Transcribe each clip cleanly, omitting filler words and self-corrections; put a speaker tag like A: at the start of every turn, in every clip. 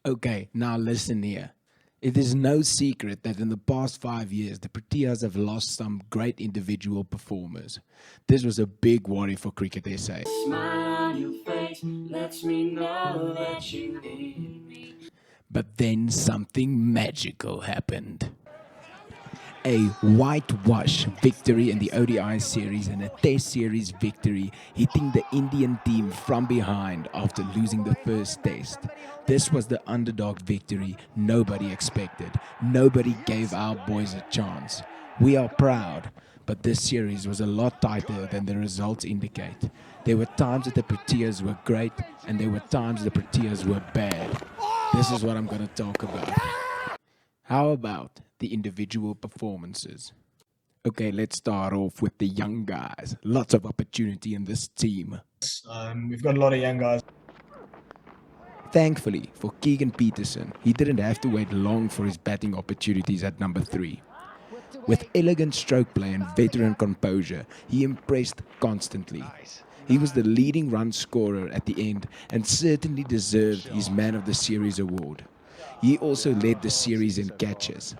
A: Okay, now listen here. It is no secret that in the past 5 years, the Proteas have lost some great individual performers. This was a big worry for Cricket SA.
B: Smile on your face lets me know that you need me.
A: But then something magical happened. A whitewash victory in the ODI series and a Test series victory, hitting the Indian team from behind after losing the first Test. This was the underdog victory nobody expected. Nobody gave our boys a chance. We are proud, but this series was a lot tighter than the results indicate. There were times that the Proteas were great, and there were times the Proteas were bad. This is what I'm going to talk about. How about the individual performances? Okay, let's start off with the young guys. Lots of opportunity in this team.
C: We've got a lot of young guys.
A: Thankfully for Keegan Peterson, he didn't have to wait long for his batting opportunities at number 3. With elegant stroke play and veteran composure, he impressed constantly. He was the leading run scorer at the end and certainly deserved his Man of the Series award. He also led the series in catches.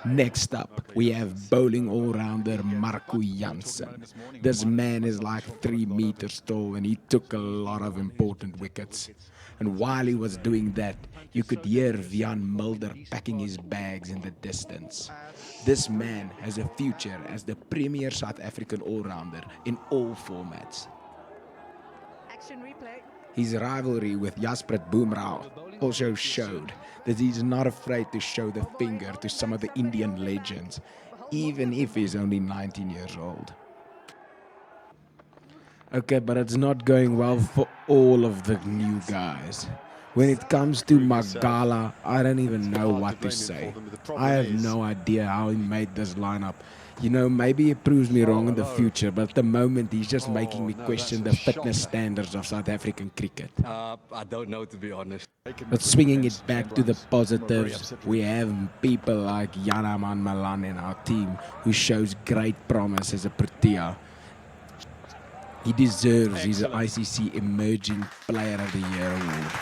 A: Next up, we have bowling all-rounder Marco Jansen. This man is like 3 meters tall and he took a lot of important wickets. And while he was doing that, you could hear Jan Mulder packing his bags in the distance. This man has a future as the premier South African all-rounder in all formats. His rivalry with Jasprit Bumrah also showed that he's not afraid to show the finger to some of the Indian legends, even if he's only 19 years old. Okay, but it's not going well for all of the new guys. When it comes to Magala, I don't even know what to say. I have no idea how he made this lineup. You know, maybe it proves me wrong in the future, but at the moment he's just making me question the fitness standards of South African cricket.
D: I don't know, to be honest.
A: But swinging it back to the positives, we have people like Janaman Malan in our team who shows great promise as a Protea. He deserves his ICC Emerging Player of the Year award.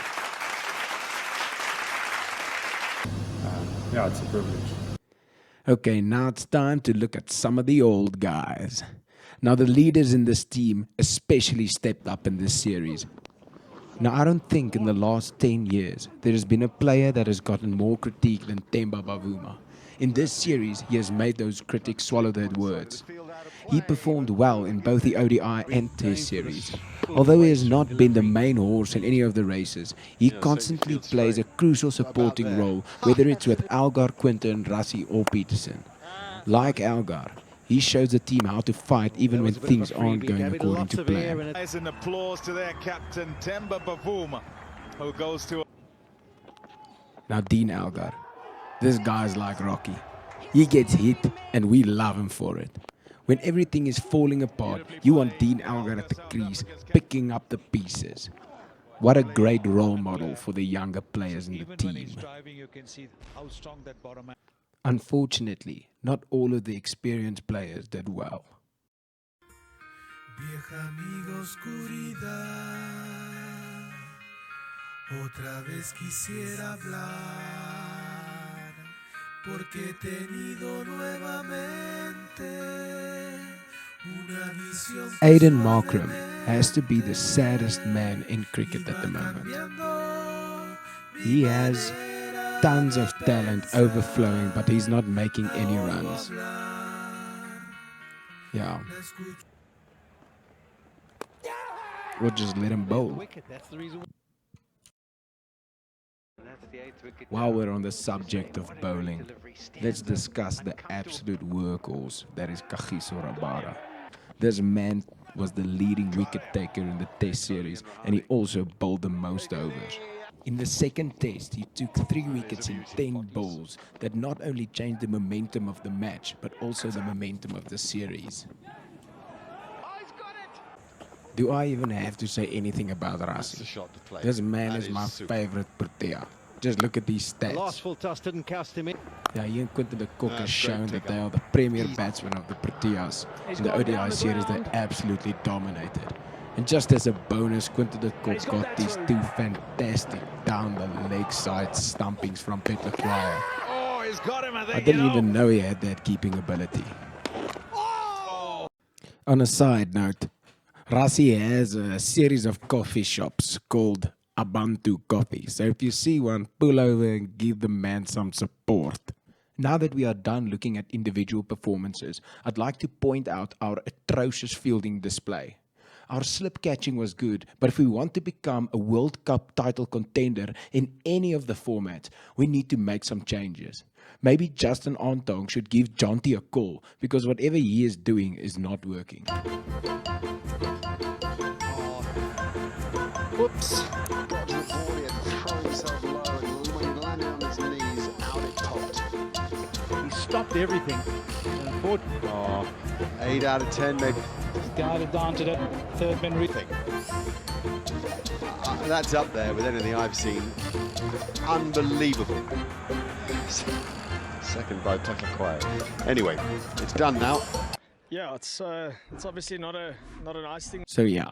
C: Yeah, it's a privilege.
A: Okay, now it's time to look at some of the old guys. Now the leaders in this team especially stepped up in this series. Now I don't think in the last 10 years there has been a player that has gotten more critique than Themba Bavuma. In this series, he has made those critics swallow their words. He performed well in both the ODI and Test series. Although he has not been the main horse in any of the races, he constantly plays a crucial supporting role, whether it's with Algar, Quinton, Rassie or Peterson. Like Algar, he shows the team how to fight even when things aren't going according to plan.
E: An applause to their captain, Themba Bavuma, who goes to...
A: Now Dean Algar, this guy's like Rocky. He gets hit and we love him for it. When everything is falling apart, you want Dean Algar at the crease, picking up the pieces. What a great role model for the younger players in the team. Unfortunately, not all of the experienced players did well.
F: Vieja amiga oscuridad, otra vez quisiera hablar, porque he tenido nuevamente una visión.
A: Aiden Markram has to be the saddest man in cricket at the moment. He has tons of talent overflowing, but he's not making any runs. Yeah. We'll just let him bowl. While we're on the subject of bowling, let's discuss the absolute workhorse that is Kagiso Rabada. This man was the leading wicket taker in the Test series and he also bowled the most overs. In the second Test, he took 3 wickets in 10 balls that not only changed the momentum of the match but also the momentum of the series. Do I even have to say anything about Rassie? This man is my favorite Protea. Just look at these stats.
G: Last full toss didn't cast him in.
A: Yeah, he and Quinton de Kock has shown that they are the premier batsmen of the Proteas. In the ODI series, they absolutely dominated. And just as a bonus, Quinton de Kock got these two fantastic down the leg side stumpings from Petlaquire.
E: Oh, he's got him, I
A: I
E: think.
A: didn't even know he had that keeping ability. On a side note, Rassi has a series of coffee shops called Abantu Coffee. So if you see one, pull over and give the man some support. Now that we are done looking at individual performances, I'd like to point out our atrocious fielding display. Our slip catching was good, but if we want to become a World Cup title contender in any of the formats, we need to make some changes. Maybe Justin Antong should give Jonty a call, because whatever he is doing is not working.
G: Whoops. Got to the ball, he had to throw himself low, and when he landed on his knees, out it popped.
H: He stopped everything.
G: Oh, 8 out of 10, maybe.
H: Guided down to that third man
G: Thing. That's up there with anything I've seen. Unbelievable. Second by Petlaquire. Anyway, it's done now.
C: Yeah, it's obviously not a nice thing.
A: So yeah,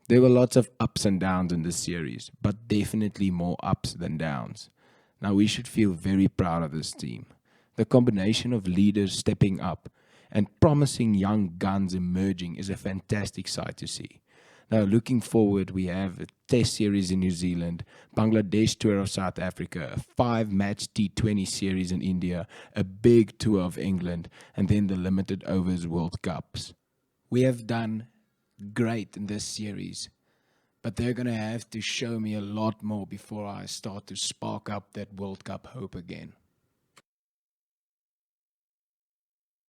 A: there were lots of ups and downs in this series, but definitely more ups than downs. Now we should feel very proud of this team. The combination of leaders stepping up and promising young guns emerging is a fantastic sight to see. Now, looking forward, we have a Test series in New Zealand, Bangladesh tour of South Africa, a 5-match T20 series in India, a big tour of England, and then the limited overs World Cups. We have done great in this series, but they're going to have to show me a lot more before I start to spark up that World Cup hope again.